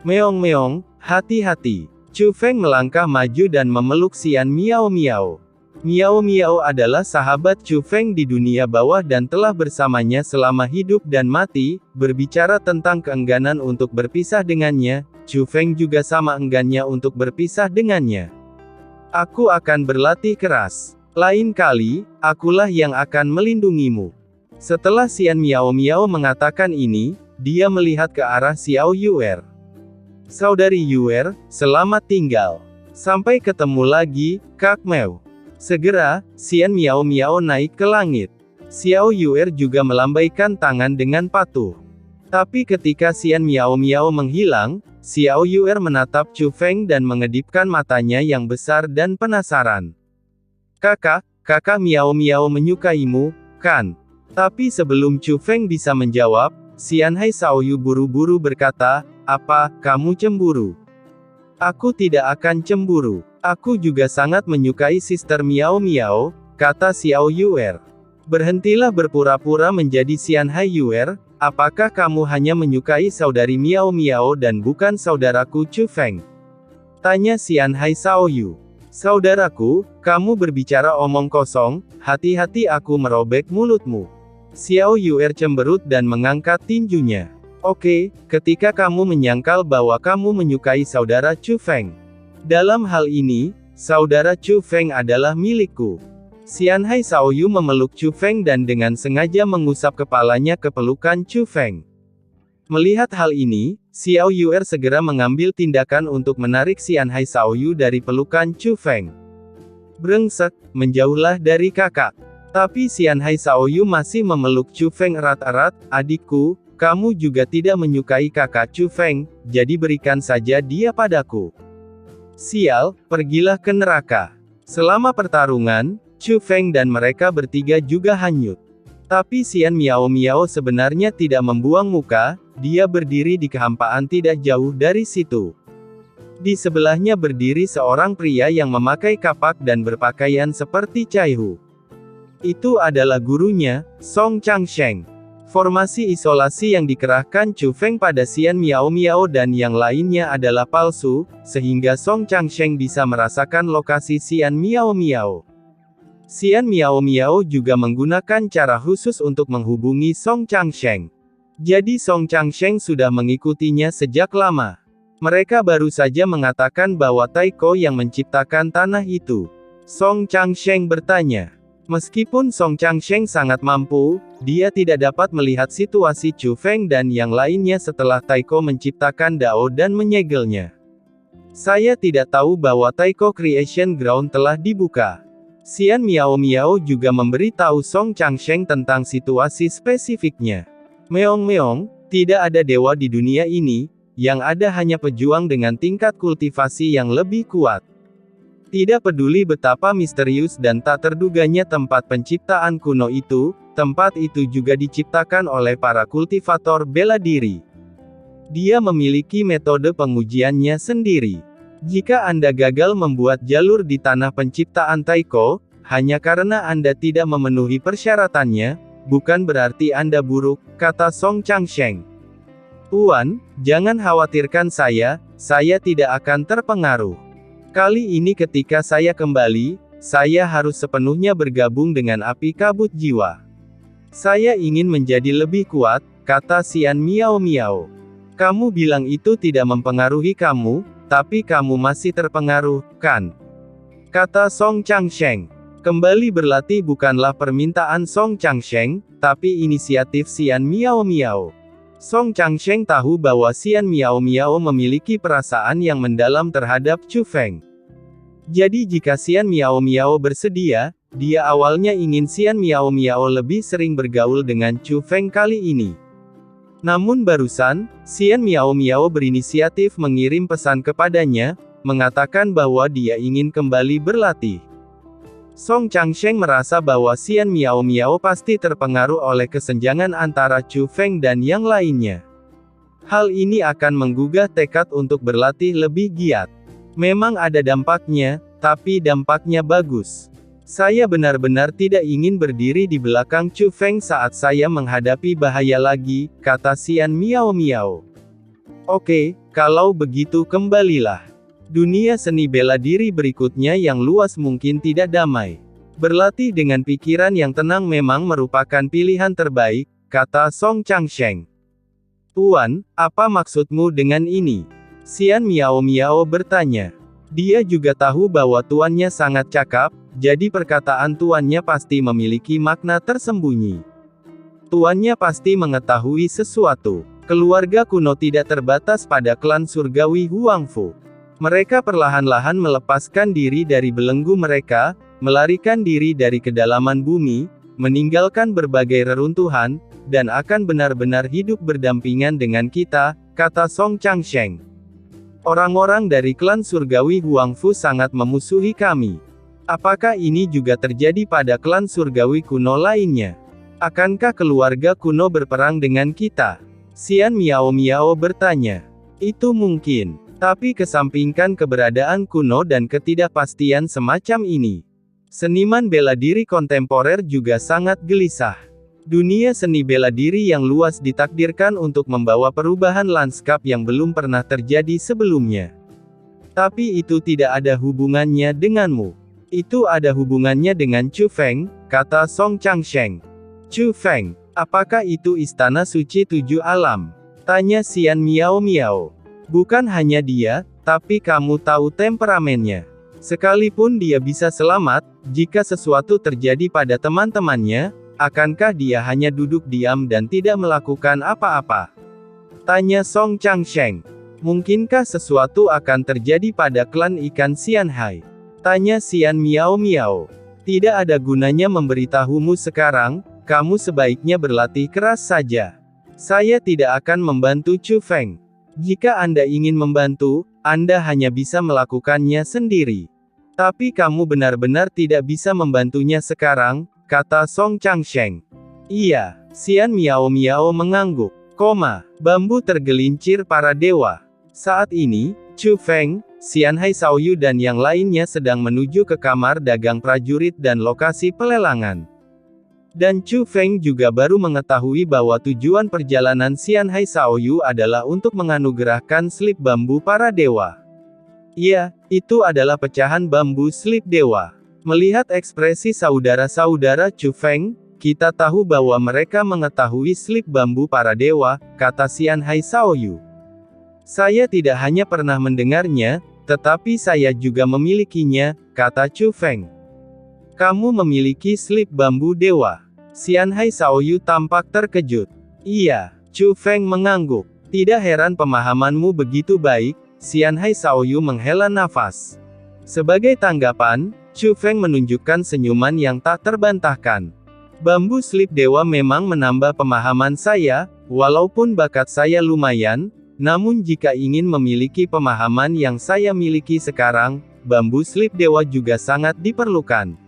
Meong-meong, hati-hati. Chu Feng melangkah maju dan memeluk Xian Miao Miao. Miao Miao adalah sahabat Chu Feng di dunia bawah dan telah bersamanya selama hidup dan mati. Berbicara tentang keengganan untuk berpisah dengannya, Chu Feng juga sama enggannya untuk berpisah dengannya. Aku akan berlatih keras. Lain kali, akulah yang akan melindungimu. Setelah Xian Miao Miao mengatakan ini, dia melihat ke arah Xiao Yuer. Saudari Yuer, selamat tinggal. Sampai ketemu lagi, Kak Meo. Segera, Xian Miao Miao naik ke langit. Xiao Yuer juga melambaikan tangan dengan patuh. Tapi ketika Xian Miao Miao menghilang, Xiao Yuer menatap Chu Feng dan mengedipkan matanya yang besar dan penasaran. Kakak Miao Miao menyukaimu, kan? Tapi sebelum Chu Feng bisa menjawab, Xian Hai Xiaoyu buru-buru berkata, apa, kamu cemburu? Aku tidak akan cemburu. Aku juga sangat menyukai Sister Miao Miao, kata Xiao Yuer. Berhentilah berpura-pura menjadi Xian Hai Yuer, apakah kamu hanya menyukai saudari Miao Miao dan bukan saudaraku Chu Feng? Tanya Xian Hai Xiaoyu. Saudaraku, kamu berbicara omong kosong, hati-hati aku merobek mulutmu. Xiao Yuer cemberut dan mengangkat tinjunya. Oke, ketika kamu menyangkal bahwa kamu menyukai saudara Chu Feng. Dalam hal ini, saudara Chu Feng adalah milikku. Xian Hai Xiaoyu memeluk Chu Feng dan dengan sengaja mengusap kepalanya ke pelukan Chu Feng. Melihat hal ini, Xiao Yuer segera mengambil tindakan untuk menarik Xian Hai Xiaoyu dari pelukan Chu Feng. Brengsek, menjauhlah dari kakak. Tapi Xian Hai Xiaoyu masih memeluk Chu Feng erat-erat. Adikku, kamu juga tidak menyukai kakak Chu Feng, jadi berikan saja dia padaku. Sial, pergilah ke neraka. Selama pertarungan, Chu Feng dan mereka bertiga juga hanyut. Tapi Xian Miao Miao sebenarnya tidak membuang muka, dia berdiri di kehampaan tidak jauh dari situ. Di sebelahnya berdiri seorang pria yang memakai kapak dan berpakaian seperti Caihu. Itu adalah gurunya, Song Changsheng. Formasi isolasi yang dikerahkan Chu Feng pada Xian Miao Miao dan yang lainnya adalah palsu, sehingga Song Changsheng bisa merasakan lokasi Xian Miao Miao. Xian Miao Miao juga menggunakan cara khusus untuk menghubungi Song Changsheng. Jadi Song Changsheng sudah mengikutinya sejak lama. Mereka baru saja mengatakan bahwa Taiko yang menciptakan tanah itu. Song Changsheng bertanya. Meskipun Song Changsheng sangat mampu, dia tidak dapat melihat situasi Chu Feng dan yang lainnya setelah Taiko menciptakan Dao dan menyegelnya. Saya tidak tahu bahwa Taiko Creation Ground telah dibuka. Xian Miao Miao juga memberi tahu Song Changsheng tentang situasi spesifiknya. Meong-meong, tidak ada dewa di dunia ini, yang ada hanya pejuang dengan tingkat kultivasi yang lebih kuat. Tidak peduli betapa misterius dan tak terduganya tempat penciptaan kuno itu, tempat itu juga diciptakan oleh para kultivator bela diri. Dia memiliki metode pengujiannya sendiri. Jika Anda gagal membuat jalur di tanah penciptaan Taiko, hanya karena Anda tidak memenuhi persyaratannya, bukan berarti Anda buruk, kata Song Changsheng. Tuan, jangan khawatirkan saya tidak akan terpengaruh. Kali ini ketika saya kembali, saya harus sepenuhnya bergabung dengan api kabut jiwa. Saya ingin menjadi lebih kuat, kata Xian Miao Miao. Kamu bilang itu tidak mempengaruhi kamu, tapi kamu masih terpengaruh, kan? Kata Song Changsheng. Kembali berlatih bukanlah permintaan Song Changsheng, tapi inisiatif Xian Miao Miao. Song Changsheng tahu bahwa Xian Miao Miao memiliki perasaan yang mendalam terhadap Chu Feng. Jadi jika Xian Miao Miao bersedia, dia awalnya ingin Xian Miao Miao lebih sering bergaul dengan Chu Feng kali ini. Namun barusan, Xian Miao Miao berinisiatif mengirim pesan kepadanya, mengatakan bahwa dia ingin kembali berlatih. Song Changsheng merasa bahwa Xian Miao Miao pasti terpengaruh oleh kesenjangan antara Chu Feng dan yang lainnya. Hal ini akan menggugah tekad untuk berlatih lebih giat. Memang ada dampaknya, tapi dampaknya bagus. Saya benar-benar tidak ingin berdiri di belakang Chu Feng saat saya menghadapi bahaya lagi, kata Xian Miao Miao. Oke, kalau begitu kembalilah. Dunia seni bela diri berikutnya yang luas mungkin tidak damai. Berlatih dengan pikiran yang tenang memang merupakan pilihan terbaik, kata Song Changsheng. Tuan, apa maksudmu dengan ini? Xian Miao Miao bertanya. Dia juga tahu bahwa tuannya sangat cakap, jadi perkataan tuannya pasti memiliki makna tersembunyi. Tuannya pasti mengetahui sesuatu. Keluarga kuno tidak terbatas pada klan surgawi Huangfu. Mereka perlahan-lahan melepaskan diri dari belenggu mereka, melarikan diri dari kedalaman bumi, meninggalkan berbagai reruntuhan, dan akan benar-benar hidup berdampingan dengan kita, kata Song Changsheng. Orang-orang dari klan surgawi Huangfu sangat memusuhi kami. Apakah ini juga terjadi pada klan surgawi kuno lainnya? Akankah keluarga kuno berperang dengan kita? Xian Miao Miao bertanya. Itu mungkin. Tapi kesampingkan keberadaan kuno dan ketidakpastian semacam ini. Seniman bela diri kontemporer juga sangat gelisah. Dunia seni bela diri yang luas ditakdirkan untuk membawa perubahan lanskap yang belum pernah terjadi sebelumnya. Tapi itu tidak ada hubungannya denganmu. Itu ada hubungannya dengan Chu Feng, kata Song Changsheng. Chu Feng, apakah itu istana suci 7 alam? Tanya Xian Miao Miao. Bukan hanya dia, tapi kamu tahu temperamennya. Sekalipun dia bisa selamat, jika sesuatu terjadi pada teman-temannya, akankah dia hanya duduk diam dan tidak melakukan apa-apa? Tanya Song Changsheng. Mungkinkah sesuatu akan terjadi pada klan ikan Xianhai? Tanya Xian Miao Miao. Tidak ada gunanya memberitahumu sekarang, kamu sebaiknya berlatih keras saja. Saya tidak akan membantu Chu Feng. Jika Anda ingin membantu, Anda hanya bisa melakukannya sendiri. Tapi kamu benar-benar tidak bisa membantunya sekarang, kata Song Changsheng. Iya, Xian Miao Miao mengangguk. Bambu tergelincir para dewa. Saat ini, Chu Feng, Xianhai Shaoyu dan yang lainnya sedang menuju ke kamar dagang prajurit dan lokasi pelelangan. Dan Chu Feng juga baru mengetahui bahwa tujuan perjalanan Xianhai Shaoyu adalah untuk menganugerahkan slip bambu para dewa. Iya, itu adalah pecahan bambu slip dewa. Melihat ekspresi saudara-saudara Chu Feng, kita tahu bahwa mereka mengetahui slip bambu para dewa, kata Xianhai Shaoyu. Saya tidak hanya pernah mendengarnya, tetapi saya juga memilikinya, kata Chu Feng. Kamu memiliki slip bambu dewa. Xianhai Shaoyu tampak terkejut. Iya, Chu Feng mengangguk. Tidak heran pemahamanmu begitu baik, Xianhai Shaoyu menghela nafas. Sebagai tanggapan, Chu Feng menunjukkan senyuman yang tak terbantahkan. Bambu slip dewa memang menambah pemahaman saya, walaupun bakat saya lumayan, namun jika ingin memiliki pemahaman yang saya miliki sekarang, bambu slip dewa juga sangat diperlukan.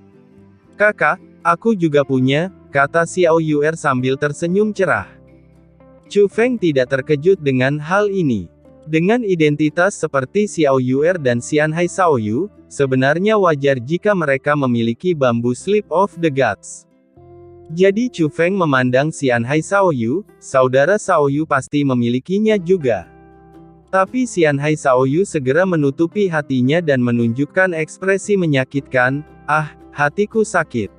Kakak, aku juga punya, kata Xiao Yuer sambil tersenyum cerah. Chu Feng tidak terkejut dengan hal ini. Dengan identitas seperti Xiao Yuer dan Xianhai Shaoyu, sebenarnya wajar jika mereka memiliki bambu slip of the gods. Jadi Chu Feng memandang Xianhai Shaoyu, saudara Shaoyu pasti memilikinya juga. Tapi Xianhai Shaoyu segera menutupi hatinya dan menunjukkan ekspresi menyakitkan, hatiku sakit.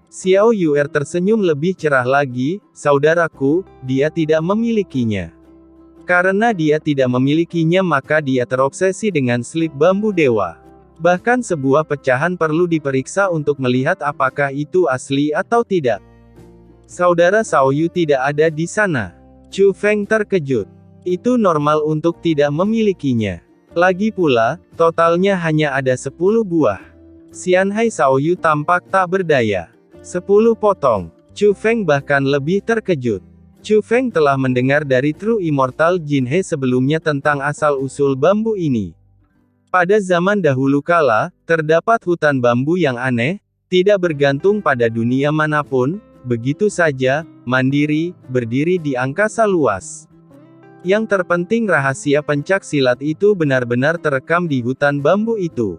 Xiao Yuer tersenyum lebih cerah lagi, saudaraku, dia tidak memilikinya. Karena dia tidak memilikinya maka dia terobsesi dengan slip bambu dewa. Bahkan sebuah pecahan perlu diperiksa untuk melihat apakah itu asli atau tidak. Saudara Shaoyu tidak ada di sana. Chu Feng terkejut. Itu normal untuk tidak memilikinya. Lagi pula, totalnya hanya ada 10 buah. Xianhai Shaoyu tampak tak berdaya. 10 potong. Chu Feng bahkan lebih terkejut. Chu Feng telah mendengar dari True Immortal Jinhe sebelumnya tentang asal-usul bambu ini. Pada zaman dahulu kala, terdapat hutan bambu yang aneh, tidak bergantung pada dunia manapun, begitu saja, mandiri, berdiri di angkasa luas. Yang terpenting rahasia pencak silat itu benar-benar terekam di hutan bambu itu.